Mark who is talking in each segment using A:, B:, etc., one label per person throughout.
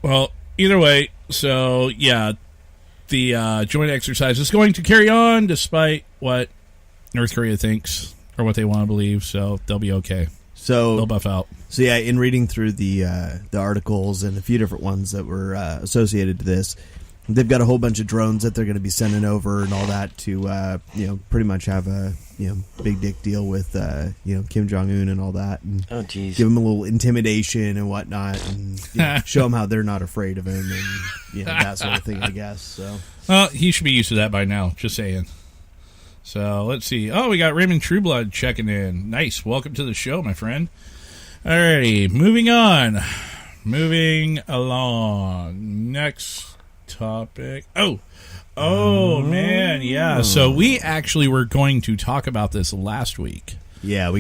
A: Well, either way, so yeah, the joint exercise is going to carry on despite what North Korea thinks or what they want to believe, so they'll be okay.
B: So
A: they'll buff out.
B: So yeah, in reading through the articles and a few different ones that were associated to this, they've got a whole bunch of drones that they're going to be sending over and all that to pretty much have a big dick deal with Kim Jong-un and all that, and
C: geez,
B: give him a little intimidation and whatnot, and show him how they're not afraid of him, and that sort of thing, I guess. So
A: well, he should be used to that by now. Just saying. So let's see. Oh, we got Raymond Trueblood checking in. Nice. Welcome to the show, my friend. Alrighty, moving on. Moving along. Next topic. Oh, man, yeah. So we actually were going to talk about this last week.
B: Yeah,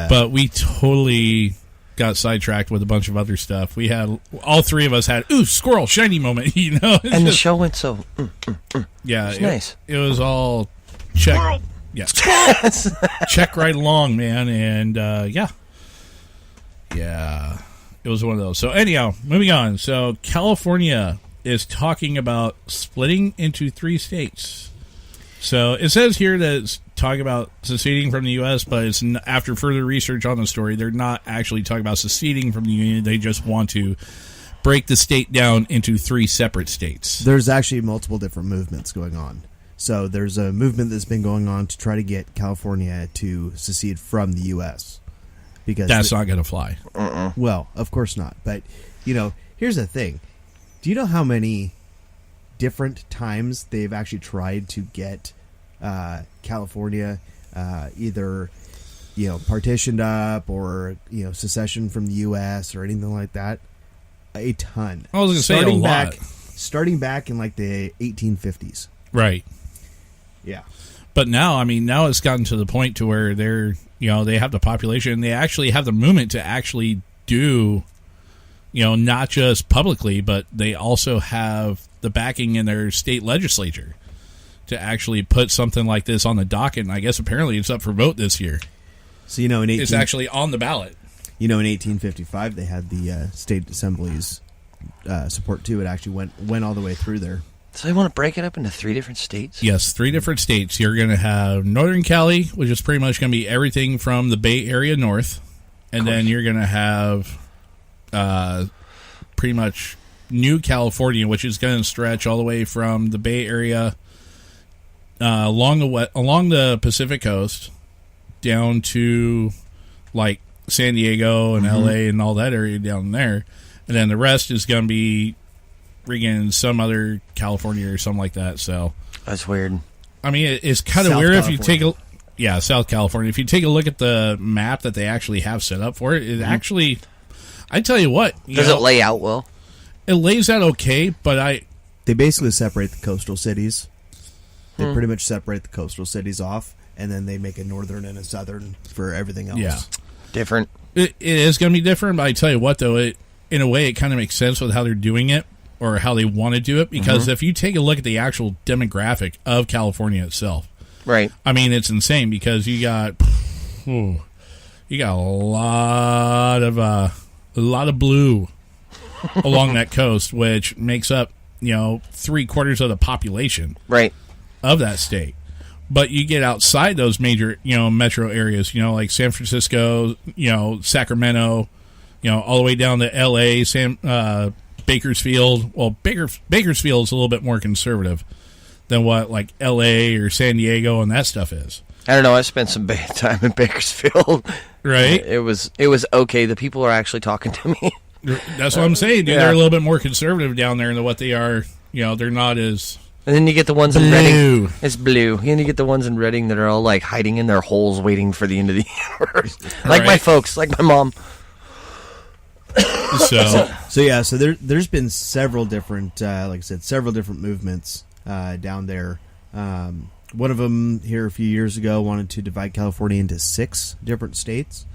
A: but we totally got sidetracked with a bunch of other stuff. We had all three of us had squirrel shiny moment,
C: And the show went so
A: yeah,
C: it's nice.
A: It was all check. Squirrel. Yeah. Check right along, man, and yeah, it was one of those. So anyhow, moving on. So California is talking about splitting into 3 states. So it says here that it's talking about seceding from the U.S., but it's after further research on the story, they're not actually talking about seceding from the Union. They just want to break the state down into 3 separate states.
B: There's actually multiple different movements going on. So there's a movement that's been going on to try to get California to secede from the U.S. because
A: that's not going to fly.
B: Well, of course not. But, here's the thing. Do you know how many different times they've actually tried to get California either, partitioned up or, secession from the U.S. or anything like that? A ton.
A: I was going to say a lot.
B: Starting back in like the 1850s.
A: Right.
B: Yeah.
A: But now, now it's gotten to the point to where they're, they have the population. They actually have the movement to actually do, not just publicly, but they also have the backing in their state legislature to actually put something like this on the docket. And I guess apparently it's up for vote this year.
B: So,
A: it's actually on the ballot.
B: In 1855, they had the state assembly's support too. It actually went all the way through there.
C: So they want to break it up into 3 different states?
A: Yes, 3 different states. You're going to have Northern Cali, which is pretty much going to be everything from the Bay Area north. And then you're going to have pretty much New California, which is going to stretch all the way from the Bay Area along the Pacific coast down to like San Diego and LA and all that area down there. And then the rest is going to be friggin' some other California or something like that. So
C: that's weird.
A: It's kind of weird if you take South California. If you take a look at the map that they actually have set up for it, it actually, I tell you what,
C: does it lay out well?
A: It lays out okay, but
B: they basically separate the coastal cities. They pretty much separate the coastal cities off, and then they make a northern and a southern for everything else.
A: Yeah,
C: different.
A: It is going to be different, but I tell you what, though, in a way, it kind of makes sense with how they're doing it. Or how they want to do it, because if you take a look at the actual demographic of California itself,
C: right?
A: It's insane because you got a lot of blue along that coast, which makes up 3/4 of the population,
C: right,
A: of that state. But you get outside those major metro areas, like San Francisco, Sacramento, all the way down to L.A., Bakersfield. Well, Bakersfield is a little bit more conservative than what like L.A. or San Diego and that stuff is.
C: I don't know. I spent some time in Bakersfield.
A: Right.
C: It was okay. The people are actually talking to me.
A: That's what I'm saying, dude. Yeah. They're a little bit more conservative down there than what they are. They're not as.
C: And then you get the ones in Redding. It's blue. And you get the ones in Redding that are all like hiding in their holes, waiting for the end of the universe. Like my folks, like my mom.
B: So there's been several different, like I said, several different movements down there. One of them here a few years ago wanted to divide California into 6 different states.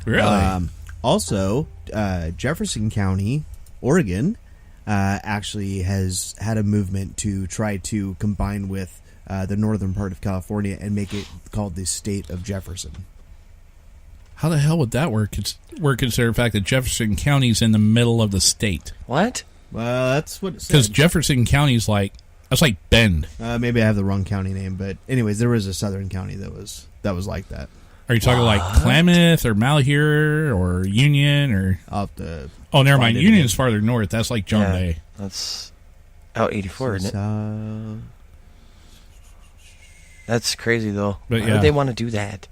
A: Really?
B: Also, Jefferson County, Oregon, actually has had a movement to try to combine with the northern part of California and make it called the state of Jefferson.
A: How the hell would that work? We're considering the fact that Jefferson County is in the middle of the state.
C: What?
B: Well, that's what it
A: Because
B: said.
A: Jefferson County's that's like Bend.
B: Maybe I have the wrong county name, but anyways, there was a southern county that was like that.
A: Are you talking like Klamath or Malheur or Union or?
B: I'll have to
A: Oh, never
B: find
A: mind.
B: it
A: Union
B: again.
A: is farther north. That's like John Day.
C: That's out 84, isn't it?
B: So-
C: That's crazy, though.
A: But
C: Why
A: yeah.
C: would they want to do that?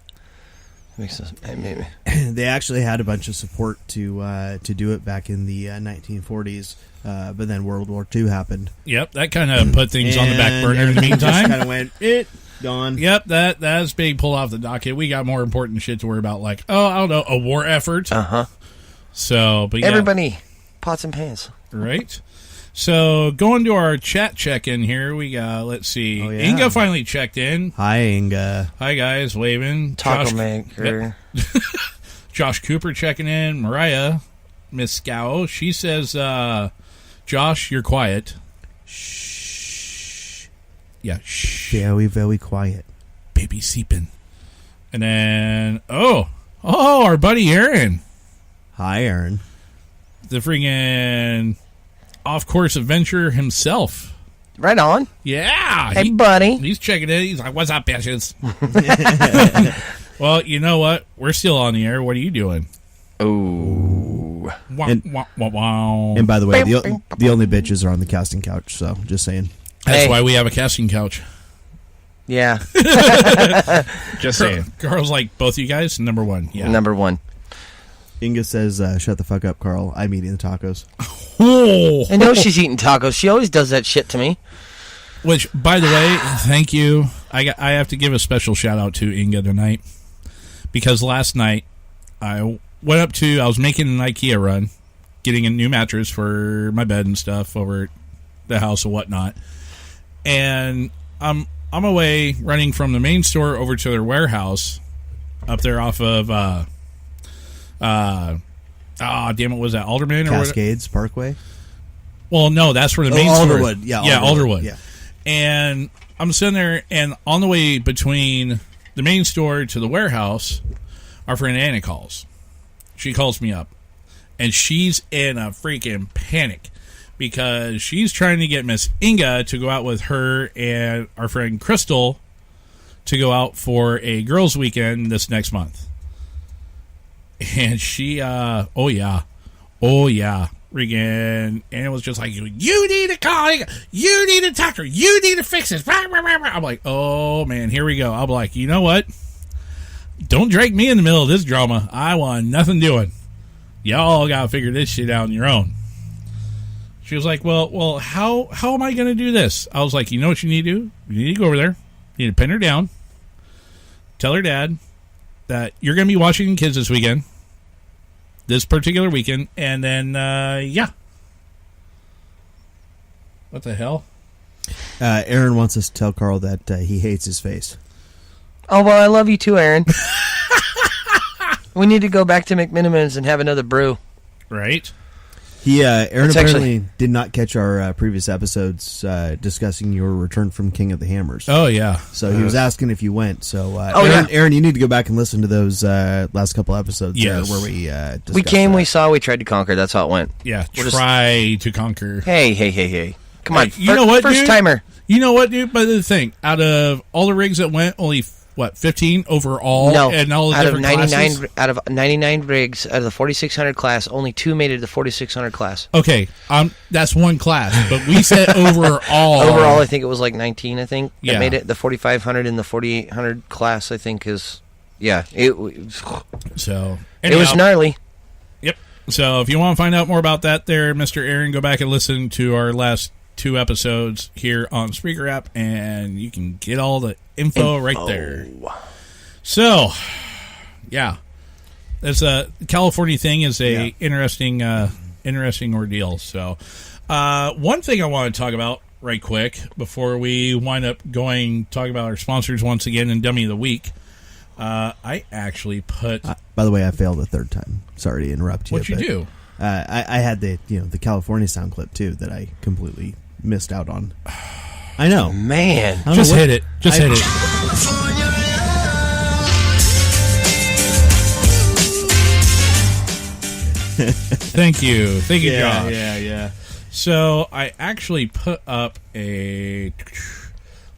C: Makes us, maybe.
B: they actually had a bunch of support to do it back in the 1940s, but then World War II happened.
A: Yep, that kind of put things on the back
B: And
A: burner in the
B: everything just
A: meantime.
B: kind of went gone.
A: Yep, that's being pulled off the docket. We got more important shit to worry about, like I don't know, a war effort. So, but yeah,
C: Everybody, pots and pans.
A: right. So going to our chat check-in here, we got. Let's see,
B: Oh, yeah.
A: Inga finally checked in.
B: Hi, Inga.
A: Hi guys, waving.
C: Taco maker.
A: Josh Cooper checking in. Mariah, Miss Scow, she says, "Josh, you're quiet."
B: Shh.
A: Yeah, shh.
B: Very, very quiet.
A: Baby seeping. And then, our buddy Aaron,
B: Hi, Aaron.
A: the friggin' off-course adventurer himself.
C: Right on.
A: Yeah.
C: Hey, buddy.
A: He's checking in. He's like, "What's up, bitches?" Well, you know what? We're still on the air. What are you doing?
C: Oh.
A: Wah,
B: And-
A: wah, wah, wah.
B: And by the way, the only bitches are on the casting couch, so just saying.
A: That's
C: Hey.
A: why we have a casting couch.
C: Yeah.
A: Just saying. Carl's like, both you guys, number one. Yeah.
C: Number one.
B: Inga says, shut the fuck up, Carl. I'm eating the tacos.
A: Oh.
C: I know she's eating tacos. She always does that shit to me.
A: Which, by the way, thank you. I have to give a special shout out to Inga tonight, because last night I was making an IKEA run, getting a new mattress for my bed and stuff over at the house and whatnot, and I'm away running from the main store over to their warehouse up there off of damn it, was that Alderman or what?
B: Cascades Parkway?
A: Well, no, that's where the main store.
B: Alderwood. Yeah,
A: Alderwood.
B: Yeah.
A: And I'm sitting there, and on the way between the main store to the warehouse, our friend Anna calls. She calls me up, and she's in a freaking panic because she's trying to get Miss Inga to go out with her and our friend Crystal to go out for a girls' weekend this next month. And she, freaking, and it was just like, you need to call, you need to talk to her, you need to fix this. I'm like, oh man, here we go. I'm like, you know what? Don't drag me in the middle of this drama. I want nothing doing. Y'all gotta figure this shit out on your own. She was like, well, how am I gonna do this? I was like, you know what you need to do? You need to go over there. You need to pin her down. Tell her dad that you're gonna be watching kids this weekend. This particular weekend, and then, yeah. What the hell?
B: Aaron wants us to tell Carl that he hates his face.
C: Oh, well, I love you too, Aaron. We need to go back to McMinimans and have another brew.
A: Right?
B: Aaron
C: It's
B: apparently did not catch our previous episodes discussing your return from King of the Hammers.
A: Oh, yeah.
B: So he was asking if you went. So,
C: yeah.
B: Aaron, you need to go back and listen to those last couple episodes
A: Yes.
B: where we discussed
C: We came,
B: that.
C: we saw, we tried to conquer. That's how it went.
A: Yeah,
C: We're
A: try to conquer.
C: Hey. Come on.
A: Hey, you know what,
C: First
A: dude?
C: timer.
A: You know what, dude? But the thing, out of all the rigs that went, only, 15 overall?
C: No.
A: And all the
C: out of
A: different
C: 99
A: classes?
C: out of 99 rigs out of the 4600 class, only 2 made it to the 4600 class.
A: Okay, that's one class, but we said overall.
C: Overall, I think it was like 19. I think that
A: Yeah.
C: made it. The 4500 and the 4800 class, I think, is it was
A: So, anyhow,
C: gnarly.
A: Yep. So if you want to find out more about that there, Mr. Aaron, go back and listen to our last 2 episodes here on Spreaker app, and you can get all the info right there. So, yeah. That's a California thing is a interesting ordeal. So, one thing I want to talk about right quick before we wind up talking about our sponsors once again and Dummy of the Week. I actually put...
B: by the way, I failed a third time. Sorry to interrupt you.
A: What you do?
B: I had the California sound clip too that I completely missed out on. I know.
C: Man,
A: Just hit it. Just hit it. Thank you,
B: Yeah,
A: Josh.
B: yeah.
A: So I actually put up a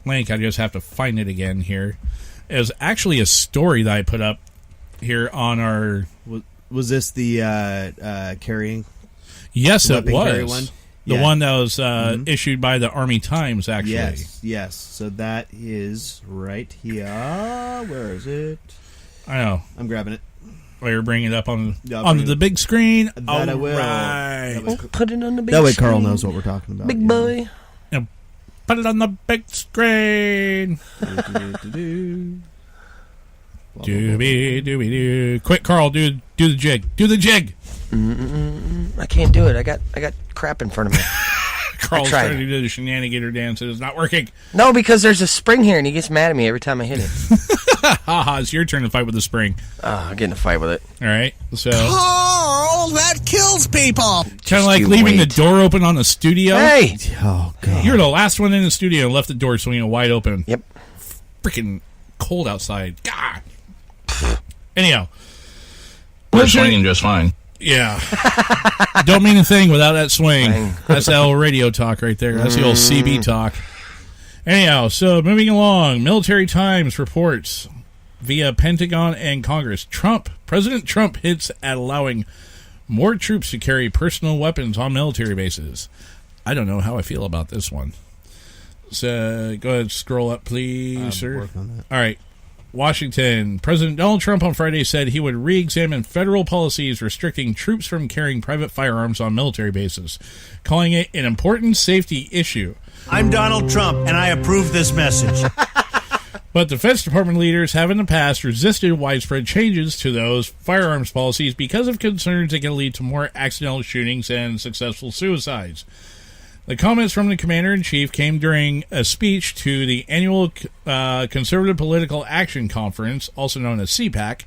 A: link. I just have to find it again here. It was actually a story that I put up here on our...
B: Was this the carrying?
A: Yes, it
B: carry
A: was.
B: One?
A: The
B: Yeah.
A: one that was issued by the Army Times, actually.
B: Yes. So that is right here. Where is it?
A: I know.
B: I'm grabbing it.
A: While you're bringing it up on
B: Yeah,
A: onto the big screen.
B: That I will.
A: Right.
C: Put it on the big
B: That way
C: screen.
B: Carl knows what we're talking about.
C: Big boy.
A: Put it on the big screen. Doobie. Quick, Carl, do the jig. Do the jig.
C: I can't do it. I got crap in front of me.
A: Carl's
C: tried.
A: trying to do the shenanigator dance. It is not working.
C: No, because there's a spring here, and he gets mad at me every time I hit it.
A: Haha, it's your turn to fight with the spring.
C: I get in a fight with it.
A: All right. So,
D: Carl, that kills people.
A: kind of like
C: you
A: leaving
C: wait.
A: the door open on the studio.
C: Hey!
B: Oh, God.
A: You're the last one in the studio and left the door swinging wide open.
C: Yep.
A: Freaking cold outside. God. Anyhow.
E: We're swinging just fine.
A: Yeah. Don't mean a thing without that swing.
C: Swing.
A: That's the old radio talk right there. That's the old CB talk. Anyhow, so moving along, Military Times reports via Pentagon and Congress, President Trump hints at allowing more troops to carry personal weapons on military bases. I don't know how I feel about this one. So go ahead, scroll up, please, sir.
B: Work on that.
A: All right. Washington. President Donald Trump on Friday said he would re-examine federal policies restricting troops from carrying private firearms on military bases, calling it an important safety issue.
D: I'm Donald Trump, and I approve this message.
A: But Defense Department leaders have in the past resisted widespread changes to those firearms policies because of concerns that can lead to more accidental shootings and successful suicides. The comments from the Commander-in-Chief came during a speech to the annual Conservative Political Action Conference, also known as CPAC,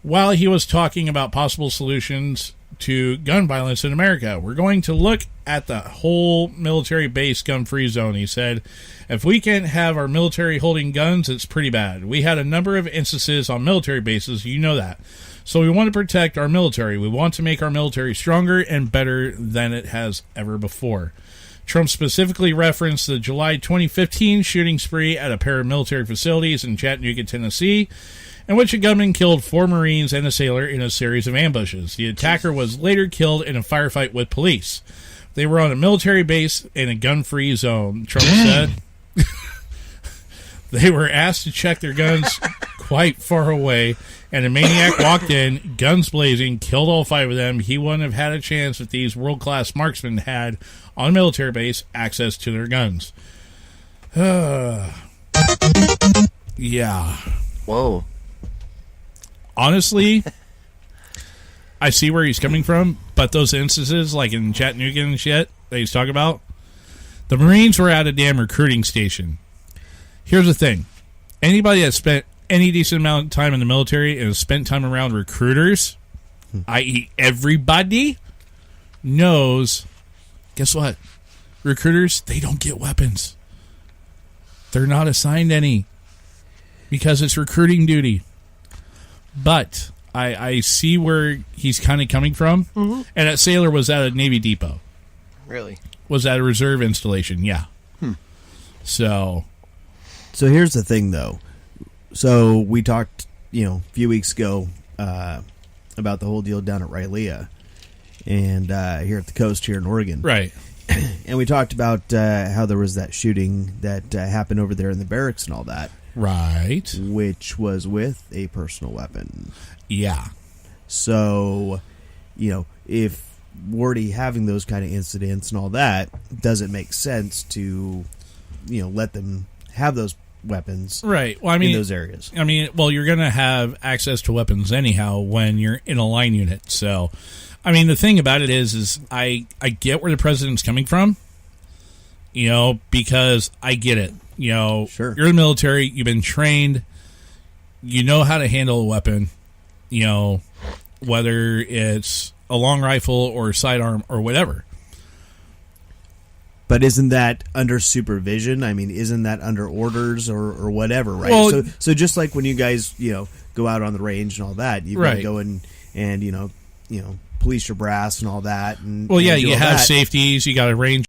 A: while he was talking about possible solutions to gun violence in America. We're going to look at the whole military base gun-free zone, he said. If we can't have our military holding guns, it's pretty bad. We had a number of instances on military bases, you know that. So we want to protect our military. We want to make our military stronger and better than it has ever before. Trump specifically referenced the July 2015 shooting spree at a pair of military facilities in Chattanooga, Tennessee, in which a gunman killed 4 Marines and a sailor in a series of ambushes. The attacker was later killed in a firefight with police. They were on a military base in a gun-free zone, Trump said. They were asked to check their guns quite far away, and a maniac walked in, guns blazing, killed all 5 of them. He wouldn't have had a chance if these world-class marksmen had, on a military base, access to their guns. Yeah.
C: Whoa.
A: Honestly, I see where he's coming from, but those instances, like in Chattanooga and shit that he's talking about, the Marines were at a damn recruiting station. Here's the thing. Anybody that spent any decent amount of time in the military and has spent time around recruiters, i.e. everybody, knows, guess what? Recruiters, they don't get weapons. They're not assigned any because it's recruiting duty. But I see where he's kind of coming from. Mm-hmm. And that sailor was at a Navy depot.
C: Really?
A: Was at a reserve installation, yeah. So
B: here's the thing, though. So we talked, a few weeks ago about the whole deal down at Rylea and here at the coast here in Oregon.
A: right.
B: And we talked about how there was that shooting that happened over there in the barracks and all that.
A: Right.
B: Which was with a personal weapon.
A: Yeah.
B: So, if we're already having those kind of incidents and all that, does it make sense to, let them have those weapons
A: Right. Well, I mean,
B: in those areas?
A: You're going to have access to weapons anyhow when you're in a line unit. So, the thing about it is I get where the president's coming from, because I get it.
B: Sure.
A: You're in the military, you've been trained, you know how to handle a weapon, whether it's a long rifle or sidearm or whatever.
B: But isn't that under supervision? Isn't that under orders or whatever, right?
A: Well,
B: so just like when you guys, go out on the range and all that, you've got to
A: Right.
B: go and police your brass and all that. And
A: Well, yeah,
B: and do
A: you
B: all
A: have
B: that.
A: safeties. You got a range